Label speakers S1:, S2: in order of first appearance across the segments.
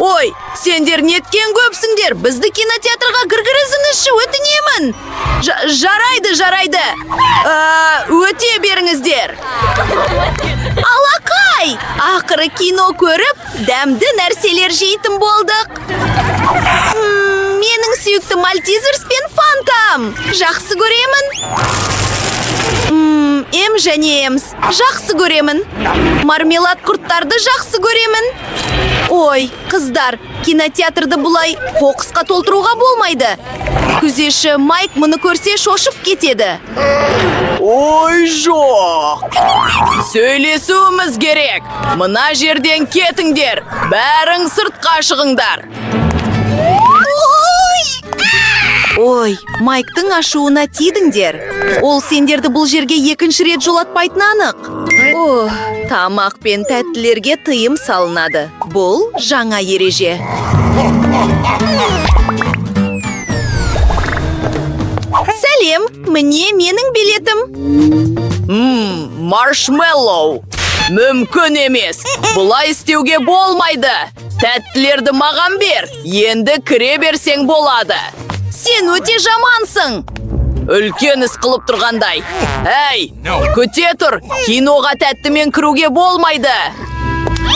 S1: Ой, сендер неткен көпсіңдер, бізді кинотеатрға кіргізіңізші, өтінемін. Жарайды. Өте беріңіздер. Алақай, ақыры кино көріп, дәмді нәрселер жейтін болдық. Менің сүйікті Мальтизерс пен Фантам. Жақсы көремін. Эм және Эмс. Жақсы көремін. Мармелад құрттарды жақсы көремін. Ой, қыздар, кинотеатрды бұлай қоқысқа толтыруға болмайды. Күзеші Майк мұны көрсе шошып кетеді. Ой, жоқ. Сөйлесуіміз керек. Мына жерден кетіңдер. Бәрің сыртқа шығыңдар. Ой, Майктың ашуына тидіңдер. Ол сендерді бұл жерге екінші рет жолатпайтын анық. Тамақ пен тәттілерге тыйым салынады. Бұл жаңа ереже. Сәлем, міне менің билетім. Маршмеллоу. Мүмкін емес. Бұлай істеуге болмайды. Тәттілерді маған бер. Енді кіре берсең болады. Сен өте жамансың. Үлкен іс қылып тұрғандай. Әй, күте тұр. Киноға тәттімен кіруге болмайды.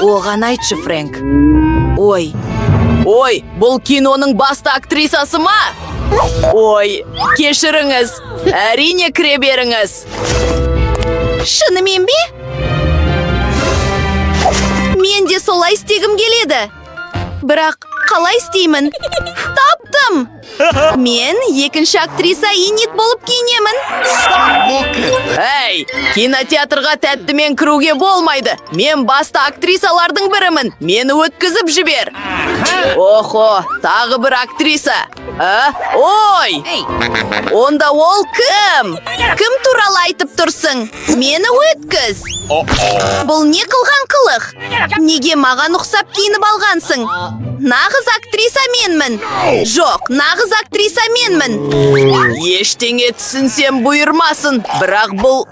S1: Оған айтшы, Фрэнк. Ой, бұл киноның басты актрисасы ма? Ой, кешіріңіз. Әрине кіре беріңіз. Шынымен бе? Мен де солай істегім келеді. Бірақ қалай істеймін? Таптым! Мен екінші актриса Иннет болып киінемін. Әй, кинотеатрға тәттімен кіруге болмайды. Мен басты актрисалардың бірімін. Мені өткізіп жібер. Охо, тағы бір актриса. Ой! Онда ол кім? Кім туралы айтып тұрсың? Мені өткіз. Бұл не қылған қылық? Неге маған ұқсап киініп алғансың? Нағыз актриса менмін. Жоқ, нағыз актриса менмін. Ештеңе түсінсем бұйырмасын, бірақ бұл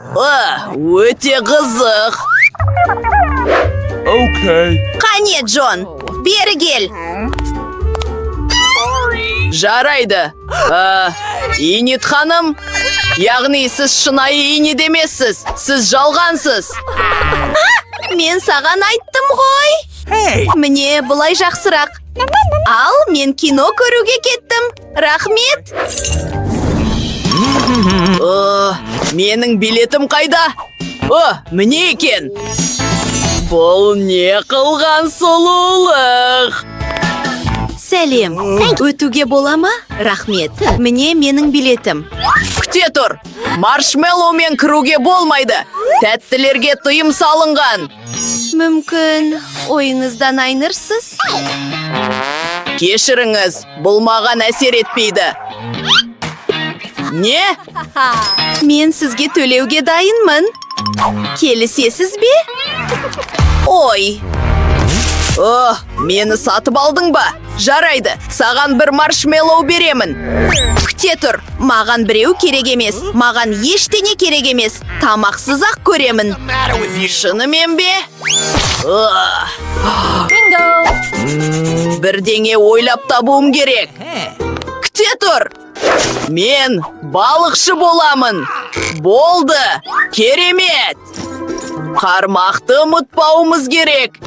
S1: өте қызық. Қане, Джон, бері кел. Жарайды. Иннет ханым, яғни сіз шынайы Иннет емессіз, сіз жалғансыз. Мен саған айттым ғой. Міне бұлай жақсырақ. Ал, мен кино көруге кеттім. Рахмет. Менің билетім қайда? Міне екен. Бұл не қылған сұлулық? Сәлем. Өтуге бола ма? Рахмет. Міне менің билетім. Күте тұр. Маршмеллоумен кіруге болмайды. Тәттілерге тыйым салынған. Мүмкін, ойыңыздан айнырсыз? Кешіріңіз, бұл маған әсер етпейді. Не? Мен сізге төлеуге дайынмын. Келісесіз бе? Ой! Мені сатып алдың ба? Жарайды, саған бір маршмеллоу беремін. Күте тұр, маған біреу керек емес, маған ештеңе керек емес. Тамақсыз-ақ көремін. Шынымен бе? Бірдеңе ойлап табуым керек. Күте тұр. Мен балықшы боламын. Болды, керемет. Қармақты ұмытпауымыз керек.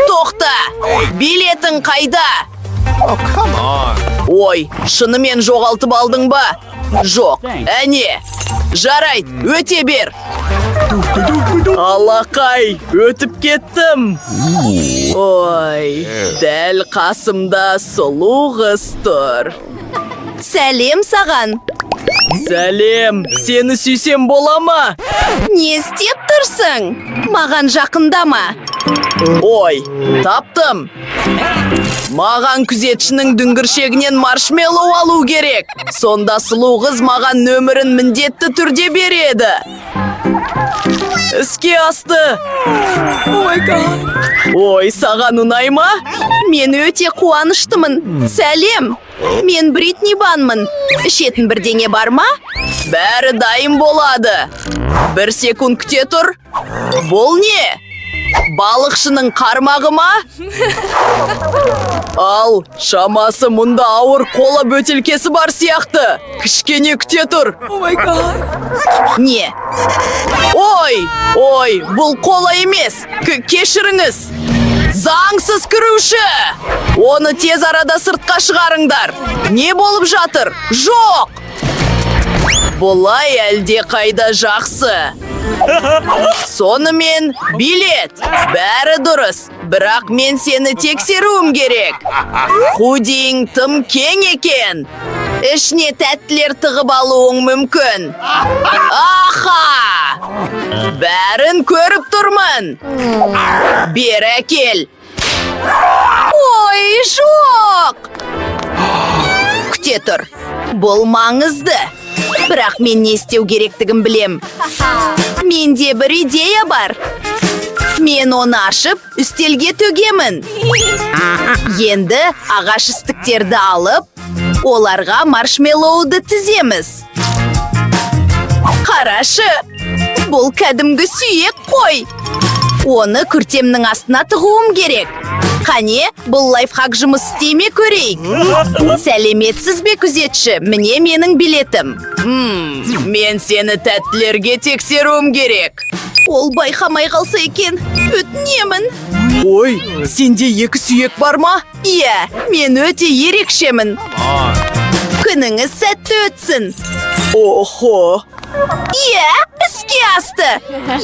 S1: Тоқта, билетің қайда? Ой, шынымен жоғалтып алдың ба? Жоқ, әне. Жарайды, өте бер. Алақай, өтіп кеттім. Ой, дәл қасымда сұлу қыз тұр. Сәлем саған. Сәлем, сені сүйсем бола ма? Не істеп тұрсың? Маған жақындама. Ой, таптым. Маған күзетшінің дүңгіршегінен маршмеллоу алу керек. Сонда сұлу қыз маған нөмірін міндетті түрде береді. Іске асты. Ой, саған ұнай ма? Мен өте қуаныштымын. Сәлем. Мен Бритни Банмын. Ішетін бірдеңе бар ма? Бәрі дайын болады. Бір секунд күте тұр. Бұл не? Балық балықшының қармағы ма? Ал, шамасы мұнда ауыр кола бөтелкесі бар сияқты. Кішкене күте тұр. Не? Ой, бұл кола емес. Кешіріңіз. Заңсыз кіруші! Оны тез арада сыртқа шығарыңдар. Не болып жатыр? Жоқ! Бұлай әлде қайда жақсы. Сонымен билет. Бәрі дұрыс. Бірақ мен сені тексеруім керек. Худиң тым кең екен. Ішіне тәттілер тығып алуың мүмкін. Аха! Бәрін көріп тұрмын. Бер әкел. Ой, жоқ! Күте тұр. Бұл маңызды. Бірақ мен не істеу керектігін білем. Менде бір идея бар. Мен оны ашып, үстелге төгемін. Енді ағаш істіктерді алып, оларға маршмеллоуды тіземіз. Қарашы, бұл кәдімгі сүйек қой. Оны күртемнің астына тығуым керек. Қане, бұл лайфхак жұмыс істей ме көрейік? Сәлеметсіз бе, күзетші? Міне менің билетім. Мен сені тәттілерге тексеруім керек. Ол байқамай қалса екен, өтінемін. Ой, сенде 2 сүйек бар ма? Иә, мен өте ерекшемін. Күніңіз сәтті өтсін. Охо! Иә, іске асты.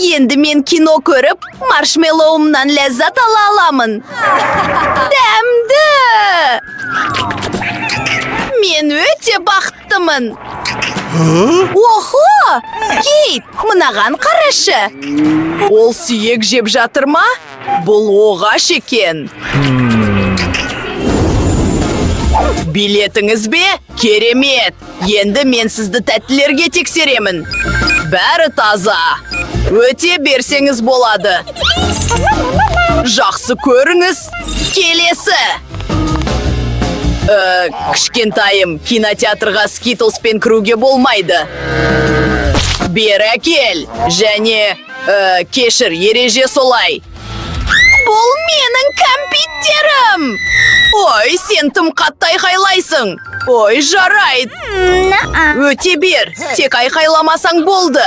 S1: Енді мен кино көріп, маршмеллоуымнан ләззат ала аламын. Дәмді! Мен өте бақыттымын. Охо! Кейт, мынаған қарашы. Ол сүйек жеп жатыр ма? Бұл оғаш екен. Билетіңіз бе? Керемет! Енді мен сізді тәттілерге тексеремін. Бәрі таза. Өте берсеңіз болады. Жақсы көріңіз. Келесі. Кішкентайым, кинотеатрға скитлспен кіруге болмайды. Бер әкел. Және, кешір, ереже солай. Бұл менің кәмпиттерім! Ой, сен тым қатты айқайлайсың. Ой, жарайды. Өте бер, тек айқайламасаң болды.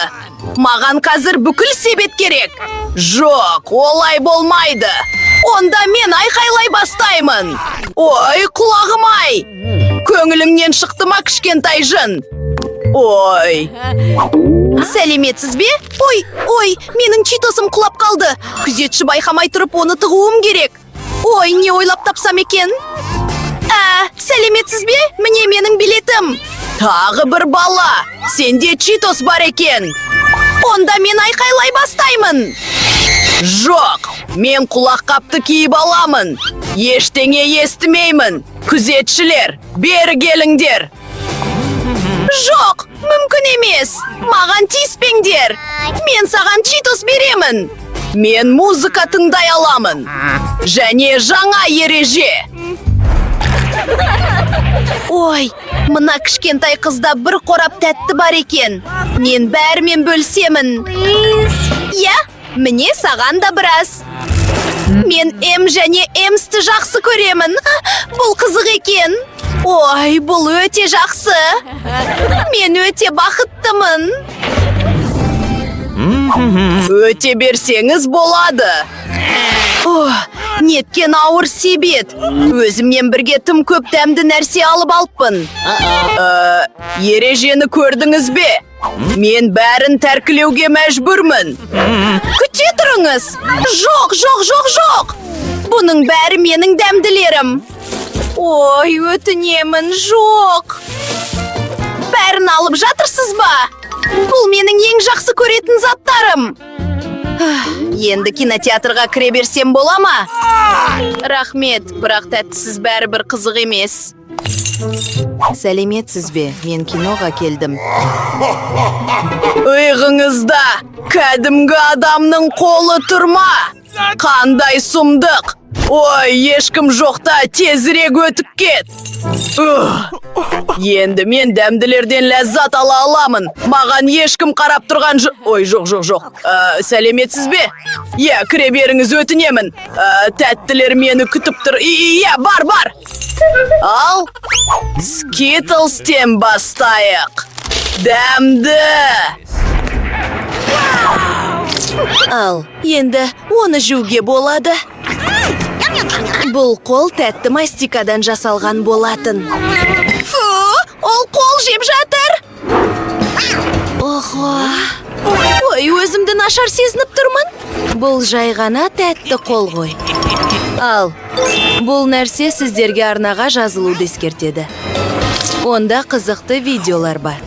S1: Маған қазір бүкіл себет керек. Жоқ, олай болмайды. Онда мен айқайлай бастаймын. Ой, құлағым-ай! Көңіліңнен шықты ма, кішкентай жын? Ой. Сәлеметсіз бе? Ой, менің читосым құлап қалды. Күзетші байқамай тұрып оны тығуым керек. Ой, не ойлап тапсам екен? Сәлеметсіз бе? Міне менің билетім. Тағы бір бала. Сенде читос бар екен. Онда мен айқайлай бастаймын. Жоқ, мен құлаққапты киіп аламын. Ештеңе естімеймін. Күзетшілер, бері келіңдер. Жоқ, мүмкін емес. Маған тиіспеңдер. Мен саған читос беремін. Мен музыка тыңдай аламын. Және жаңа ереже. Ой, мына кішкентай қызда бір қорап тәтті бар екен. Мен бәрімен бөлсемін. Иә, міне саған да біраз. Мен және эмсті жақсы көремін. Бұл қызық екен. Ой, бұл өте жақсы. Мен өте бақыттымын. Өте берсеңіз болады. Неткен ауыр себет. Өзімнен бірге тым көп дәмді нәрсе алып алыппын. Ережені көрдіңіз бе? Мен бәрін тәркілеуге мәжбүрмін. Күте тұрыңыз. Жоқ. Бұның бәрі менің дәмділерім. Ой, өтінемін, жоқ. Бәрін алып жатырсыз ба? Бұл менің ең жақсы көретін заттарым. Енді кинотеатрға кіре берсем бола ма? Рахмет, бірақ тәттісіз бәрібір қызық емес. Сәлеметсіз бе? Мен киноға келдім. Иығыңызда кәдімгі адамның қолы тұрма. Қандай сұмдық. Ой, ешкім жоқта, тезірек өтіп кет. Енді мен дәмділерден ләззат ала аламын. Маған ешкім қарап тұрған Ой, жоқ. Сәлеметсіз бе? Кіре беріңіз өтінемін. Тәттілер мені күтіп тұр. Бар. Ал, Скитлстен бастайық. Дәмді. Ал, енді оны жеуге болады. Бұл қол тәтті мастикадан жасалған болатын. Фу, ол қол жеп жатыр. Ой, өзімді нашар сезініп тұрмын. Бұл жай ғана тәтті қол ғой. Ал, бұл нәрсе сіздерге арнаға жазылуды ескертеді. Онда қызықты видеолар бар.